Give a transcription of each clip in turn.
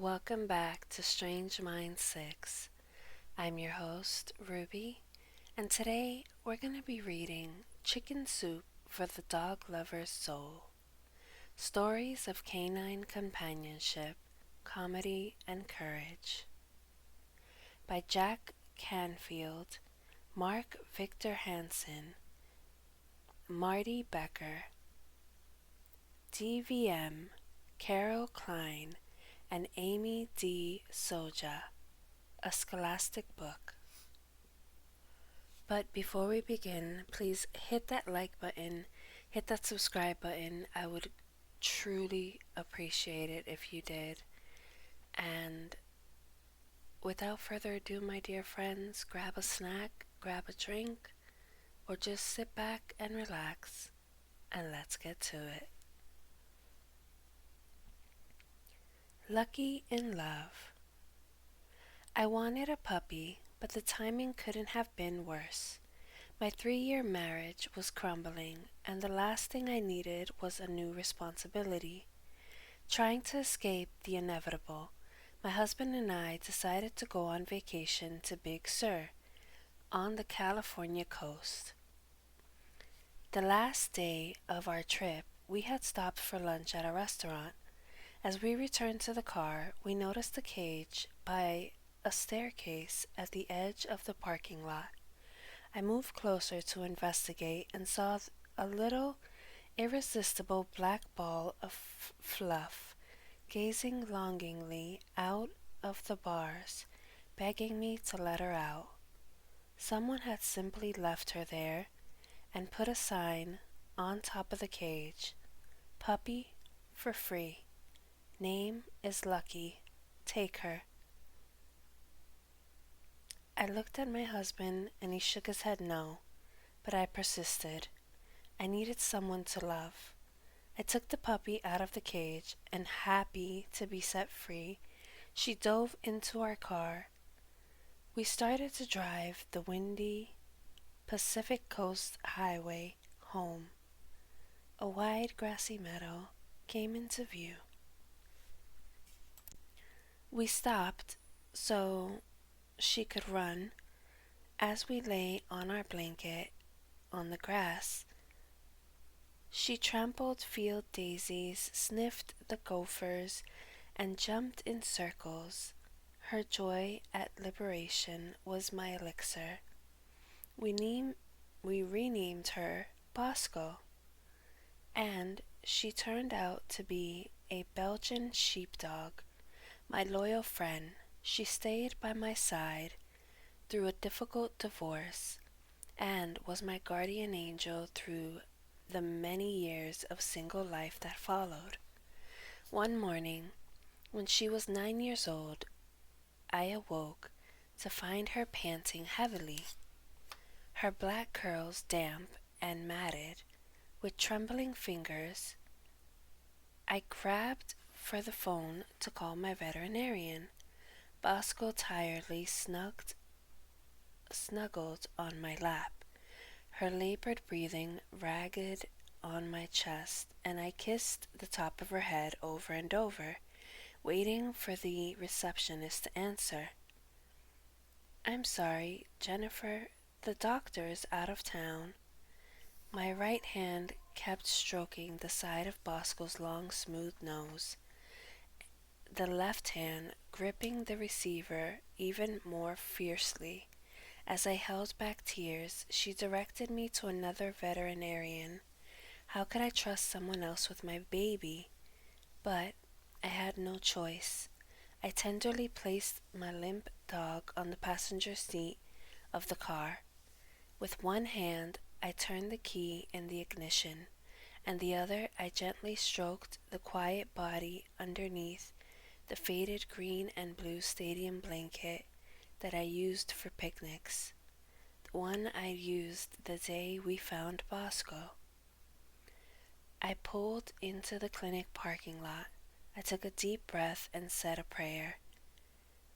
Welcome back to Strange Mind 6. I'm your host, Ruby, and today we're going to be reading Chicken Soup for the Dog Lover's Soul. Stories of Canine Companionship, Comedy, and Courage by Jack Canfield, Mark Victor Hansen, Marty Becker, DVM, Carol Klein, and Amy D. Soja. A Scholastic book. But before we begin, please hit that like button, hit that subscribe button. I would truly appreciate it if you did. And without further ado, my dear friends, grab a snack, grab a drink, or just sit back and relax, and let's get to it. Lucky in Love. I wanted a puppy, but the timing couldn't have been worse. My 3-year marriage was crumbling, and the last thing I needed was a new responsibility. Trying to escape the inevitable, my husband and I decided to go on vacation to Big Sur, on the California coast. The last day of our trip, we had stopped for lunch at a restaurant. As we returned to the car, we noticed a cage by a staircase at the edge of the parking lot. I moved closer to investigate and saw a little, irresistible black ball of fluff gazing longingly out of the bars, begging me to let her out. Someone had simply left her there and put a sign on top of the cage, "Puppy for free. Name is Lucky. Take her." I looked at my husband and he shook his head no, but I persisted. I needed someone to love. I took the puppy out of the cage and, happy to be set free, she dove into our car. We started to drive the windy Pacific Coast Highway home. A wide grassy meadow came into view. We stopped so she could run. As we lay on our blanket on the grass, she trampled field daisies, sniffed the gophers, and jumped in circles. Her joy at liberation was my elixir. We renamed her Bosco, and she turned out to be a Belgian sheepdog, my loyal friend. She stayed by my side through a difficult divorce and was my guardian angel through the many years of single life that followed. One morning, when she was 9 years old, I awoke to find her panting heavily, her black curls damp and matted. With trembling fingers, I grabbed for the phone to call my veterinarian. Bosco tiredly snuggled on my lap, her labored breathing ragged on my chest, and I kissed the top of her head over and over, waiting for the receptionist to answer. "I'm sorry, Jennifer, the doctor is out of town." My right hand kept stroking the side of Bosco's long, smooth nose, the left hand gripping the receiver even more fiercely. As I held back tears, she directed me to another veterinarian. How could I trust someone else with my baby? But I had no choice. I tenderly placed my limp dog on the passenger seat of the car. With one hand, I turned the key in the ignition, and the other I gently stroked the quiet body underneath the faded green and blue stadium blanket that I used for picnics, the one I used the day we found Bosco. I pulled into the clinic parking lot. I took a deep breath and said a prayer.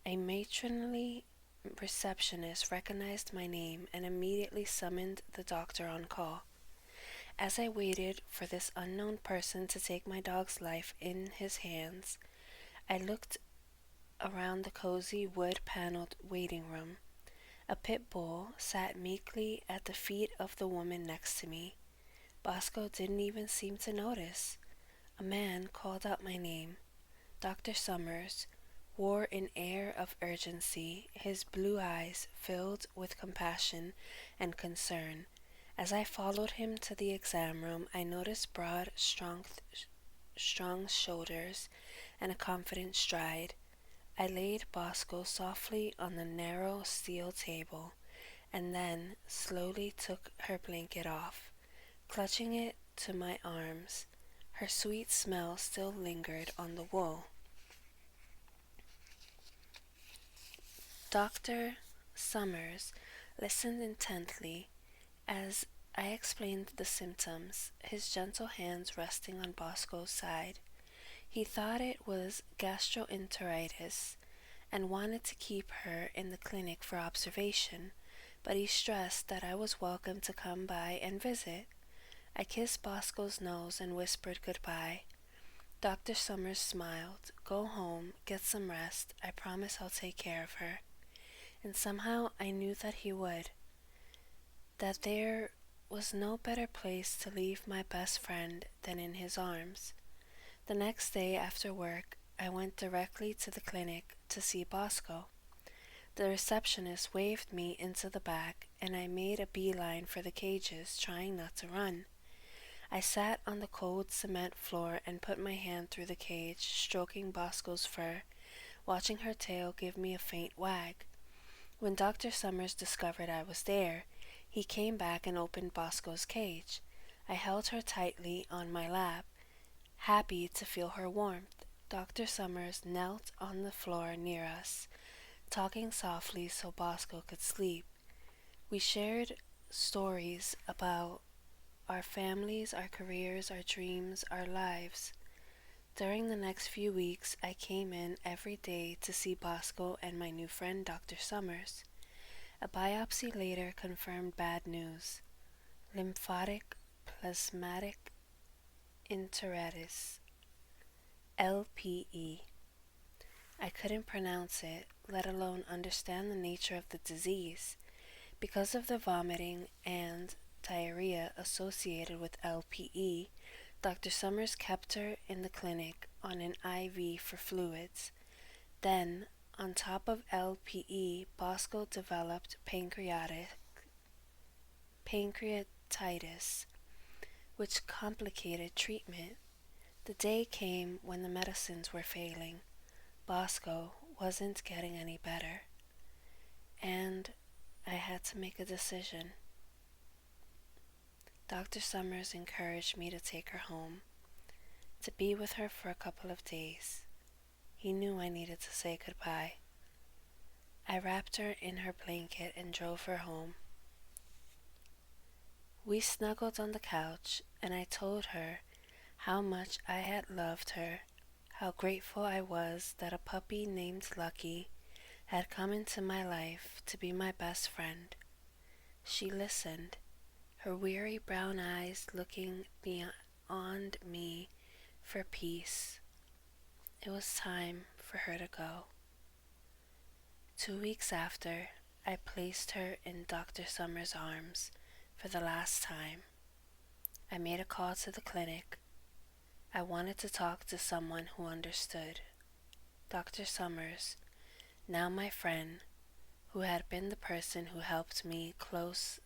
A matronly receptionist recognized my name and immediately summoned the doctor on call. As I waited for this unknown person to take my dog's life in his hands, I looked around the cozy wood-paneled waiting room. A pit bull sat meekly at the feet of the woman next to me. Bosco didn't even seem to notice. A man called out my name. Dr. Summers wore an air of urgency, his blue eyes filled with compassion and concern. As I followed him to the exam room, I noticed broad, strong shoulders and a confident stride. I laid Bosco softly on the narrow steel table and then slowly took her blanket off, clutching it to my arms. Her sweet smell still lingered on the wool. Dr. Summers listened intently as I explained the symptoms, his gentle hands resting on Bosco's side. He thought it was gastroenteritis and wanted to keep her in the clinic for observation, but he stressed that I was welcome to come by and visit. I kissed Bosco's nose and whispered goodbye. Dr. Summers smiled. Go home, get some rest. I promise I'll take care of her. And somehow I knew that he would. That there was no better place to leave my best friend than in his arms. The next day after work, I went directly to the clinic to see Bosco. The receptionist waved me into the back, and I made a beeline for the cages, trying not to run. I sat on the cold cement floor and put my hand through the cage, stroking Bosco's fur, watching her tail give me a faint wag. When Dr. Summers discovered I was there, he came back and opened Bosco's cage. I held her tightly on my lap, happy to feel her warmth. Dr. Summers knelt on the floor near us, talking softly so Bosco could sleep. We shared stories about our families, our careers, our dreams, our lives. During the next few weeks, I came in every day to see Bosco and my new friend, Dr. Summers. A biopsy later confirmed bad news: lymphatic plasmatic enteritis, LPE. I couldn't pronounce it, let alone understand the nature of the disease. Because of the vomiting and diarrhea associated with LPE, Dr. Summers kept her in the clinic on an IV for fluids. Then, on top of LPE, Bosco developed pancreatitis, which complicated treatment. The day came when the medicines were failing. Bosco wasn't getting any better, and I had to make a decision. Dr. Summers encouraged me to take her home, to be with her for a couple of days. He knew I needed to say goodbye. I wrapped her in her blanket and drove her home. We snuggled on the couch, and I told her how much I had loved her, how grateful I was that a puppy named Lucky had come into my life to be my best friend. She listened, her weary brown eyes looking beyond me for peace. It was time for her to go. 2 weeks after, I placed her in Dr. Summers' arms for the last time. I made a call to the clinic. I wanted to talk to someone who understood. Dr. Summers, now my friend, who had been the person who helped me close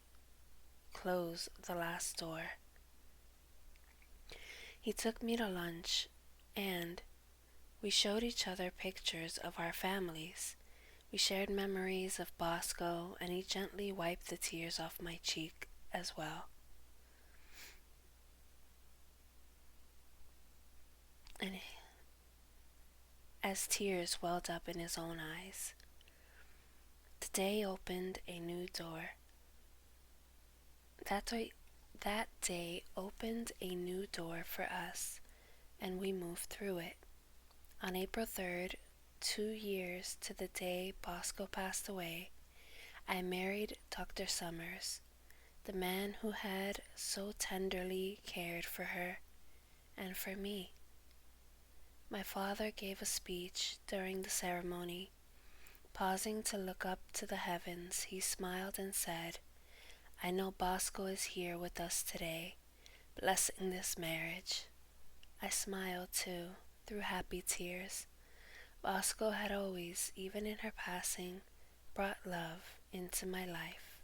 the last door. He took me to lunch, and we showed each other pictures of our families. We shared memories of Bosco, and he gently wiped the tears off my cheek as well. And as tears welled up in his own eyes, the day opened a new door. That day opened a new door for us, and we moved through it. On April 3rd, 2 years to the day Bosco passed away, I married Dr. Summers, the man who had so tenderly cared for her and for me. My father gave a speech during the ceremony. Pausing to look up to the heavens, he smiled and said, "I know Bosco is here with us today, blessing this marriage." I smiled too, through happy tears. Bosco had always, even in her passing, brought love into my life.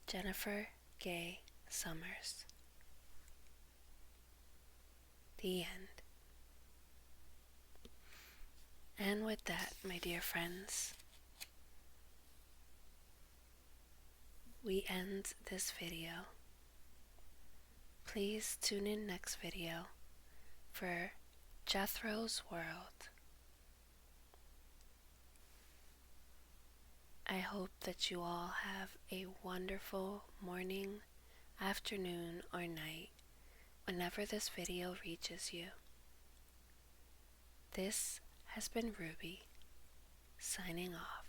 Jennifer Gay Summers. The end. And with that, my dear friends, we end this video. Please tune in next video for Jethro's World. I hope that you all have a wonderful morning, afternoon, or night whenever this video reaches you. This has been Ruby, signing off.